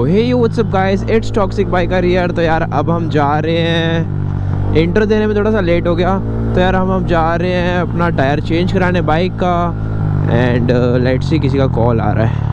Hey you what's up guys, it's toxic biker here. तो यार अब हम जा रहे हैं, इंट्रो देने में थोड़ा सा लेट हो गया। तो यार हम जा रहे हैं अपना टायर चेंज कराने बाइक का। एंड लेट्स सी, किसी का कॉल आ रहा है।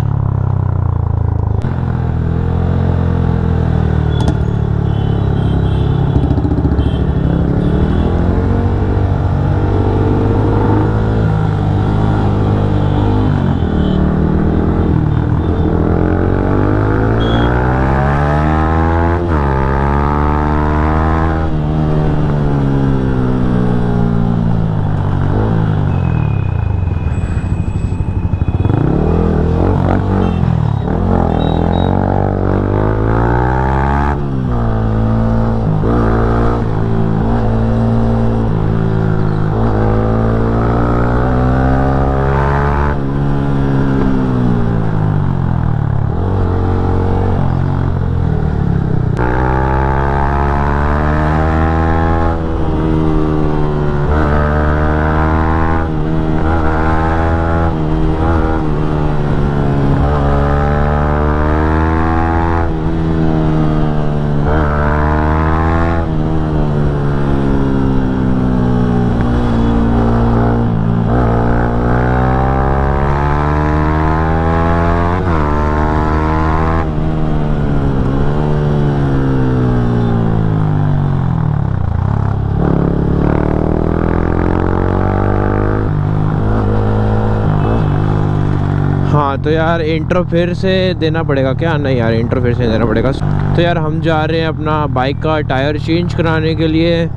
हाँ तो यार इंट्रो फिर से देना पड़ेगा क्या? नहीं यार, इंट्रो फिर से देना पड़ेगा। तो यार हम जा रहे हैं अपना बाइक का टायर चेंज कराने के लिए,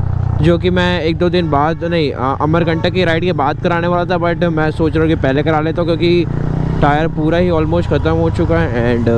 जो कि मैं 1-2 दिन बाद, नहीं अमरकंटक की राइड के बाद कराने वाला था। बट मैं सोच रहा हूँ कि पहले करा लेता हूँ, क्योंकि टायर पूरा ही ऑलमोस्ट ख़त्म हो चुका है। एंड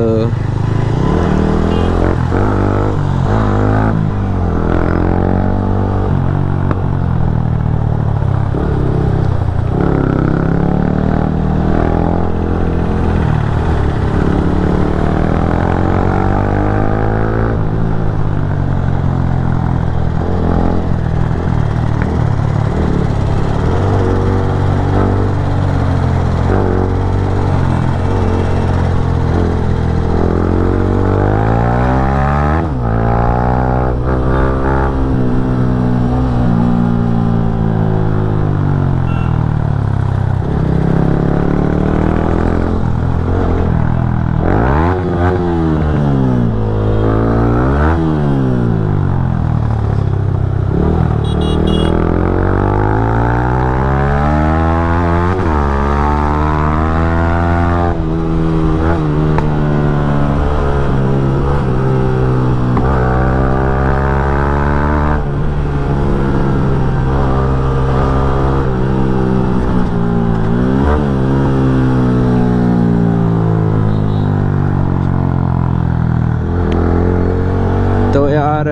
तो यार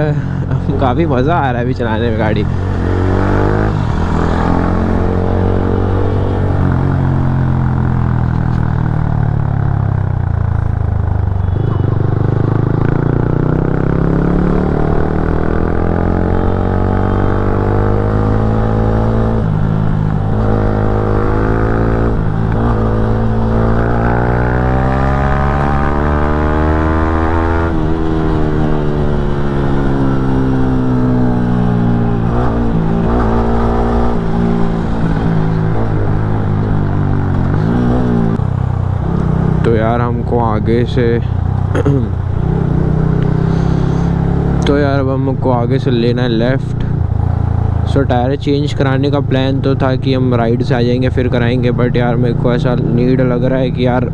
काफ़ी मज़ा आ रहा है अभी चलाने में गाड़ी। तो यार हमको आगे से तो यार अब हमको आगे से लेना है लेफ़्ट। सो टायर चेंज कराने का प्लान तो था कि हम राइड से आ जाएंगे फिर कराएंगे। बट यार मेरे को ऐसा नीड लग रहा है कि यार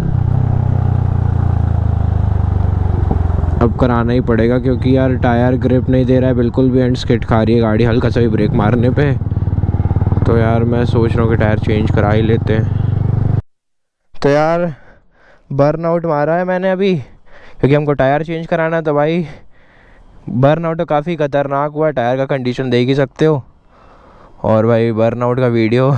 अब कराना ही पड़ेगा, क्योंकि यार टायर ग्रिप नहीं दे रहा है बिल्कुल भी। एंड स्किड खा रही है गाड़ी हल्का सा भी ब्रेक मारने पे। तो यार मैं सोच रहा हूँ कि टायर चेंज करा ही लेते हैं। तो यार बर्नआउट मारा है मैंने अभी, क्योंकि हमको टायर चेंज कराना है। तो भाई बर्नआउट तो काफ़ी ख़तरनाक हुआ है, टायर का कंडीशन देख ही सकते हो। और भाई बर्नआउट का वीडियो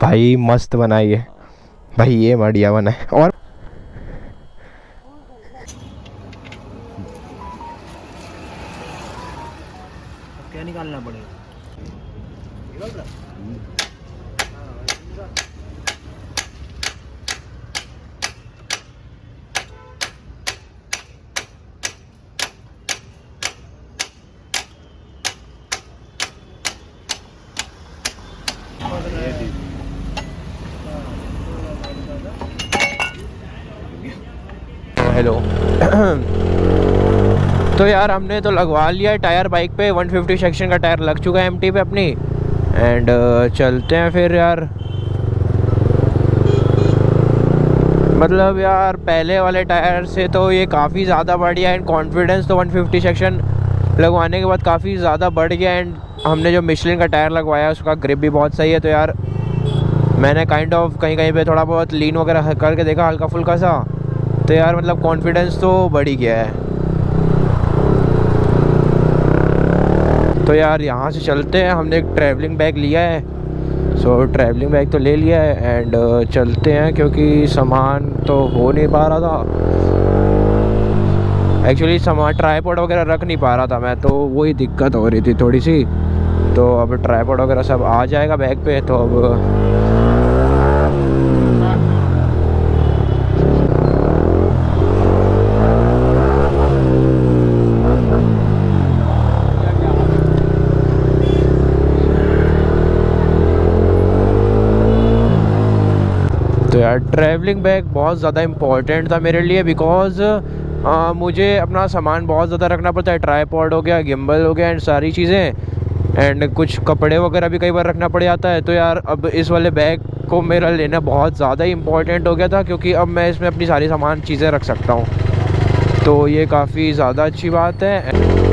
भाई मस्त बनाई है भाई, ये बढ़िया बना है। और क्या निकालना पड़ेगा? हेलो। तो यार हमने तो लगवा लिया है टायर बाइक पे, 150 सेक्शन का टायर लग चुका है एमटी पे अपनी। एंड चलते हैं फिर यार। मतलब यार पहले वाले टायर से तो ये काफ़ी ज़्यादा बढ़िया एंड कॉन्फिडेंस तो 150 सेक्शन लगवाने के बाद काफ़ी ज़्यादा बढ़ गया। एंड हमने जो मिशलिन का टायर लगवाया उसका ग्रिप भी बहुत सही है। तो यार मैंने काइंड ऑफ कहीं कहीं पे थोड़ा बहुत लीन वगैरह करके देखा हल्का फुल्का सा, तो यार मतलब कॉन्फिडेंस तो बढ़ ही गया है। तो यार यहाँ से चलते हैं। हमने एक ट्रैवलिंग बैग लिया है, सो ट्रैवलिंग बैग तो ले लिया है एंड चलते हैं क्योंकि सामान तो हो नहीं पा रहा था। एक्चुअली सामान ट्राईपॉड वगैरह रख नहीं पा रहा था मैं, तो वही दिक्कत हो रही थी थोड़ी सी। तो अब ट्राईपॉड वगैरह सब आ जाएगा बैग पे। तो अब तो यार ट्रैवलिंग बैग बहुत ज़्यादा इम्पॉर्टेंट था मेरे लिए, बिकॉज़ मुझे अपना सामान बहुत ज़्यादा रखना पड़ता है। ट्राईपॉड हो गया, गिम्बल हो गया एंड सारी चीज़ें, एंड कुछ कपड़े वगैरह भी कई बार रखना पड़ जाता है। तो यार अब इस वाले बैग को मेरा लेना बहुत ज़्यादा इम्पॉर्टेंट हो गया था, क्योंकि अब मैं इसमें अपनी सारी सामान चीज़ें रख सकता हूँ। तो ये काफ़ी ज़्यादा अच्छी बात है।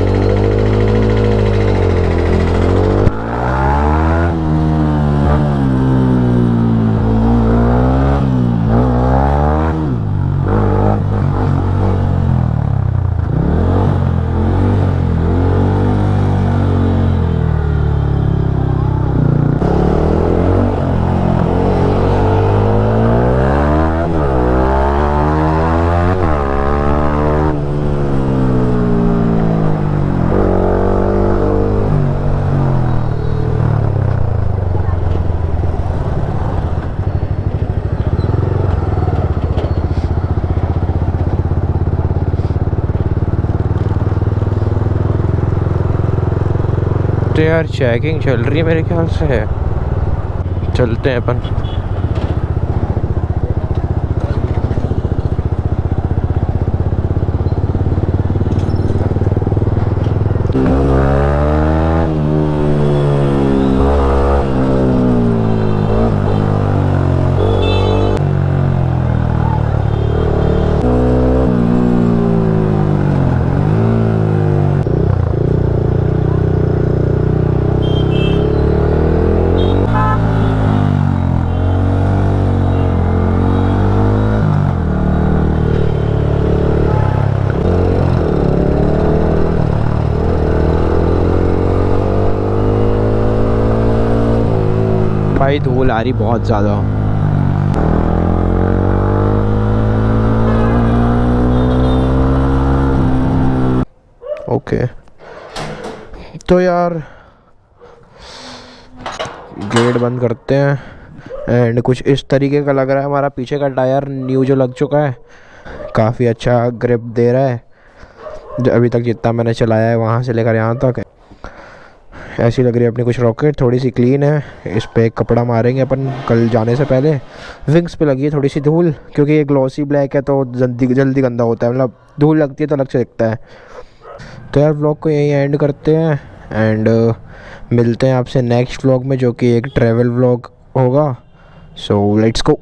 तो यार चेकिंग चल रही है मेरे ख्याल से, चलते हैं अपन। भाई धूल आ रही बहुत ज़्यादा। ओके तो यार गेट बंद करते हैं। एंड कुछ इस तरीके का लग रहा है हमारा पीछे का टायर न्यू जो लग चुका है, काफ़ी अच्छा ग्रिप दे रहा है। जो अभी तक जितना मैंने चलाया है वहाँ से लेकर यहाँ तक ऐसी लग रही है अपनी कुछ रॉकेट, थोड़ी सी क्लीन है। इस पे एक कपड़ा मारेंगे अपन कल जाने से पहले। विंग्स पे लगी है थोड़ी सी धूल, क्योंकि ये ग्लॉसी ब्लैक है तो जल्दी गंदा होता है, मतलब धूल लगती है तो अलग से दिखता है। तो यार व्लॉग को यहीं एंड करते हैं एंड मिलते हैं आपसे नेक्स्ट व्लॉग में, जो कि एक ट्रैवल व्लॉग होगा। So let's go.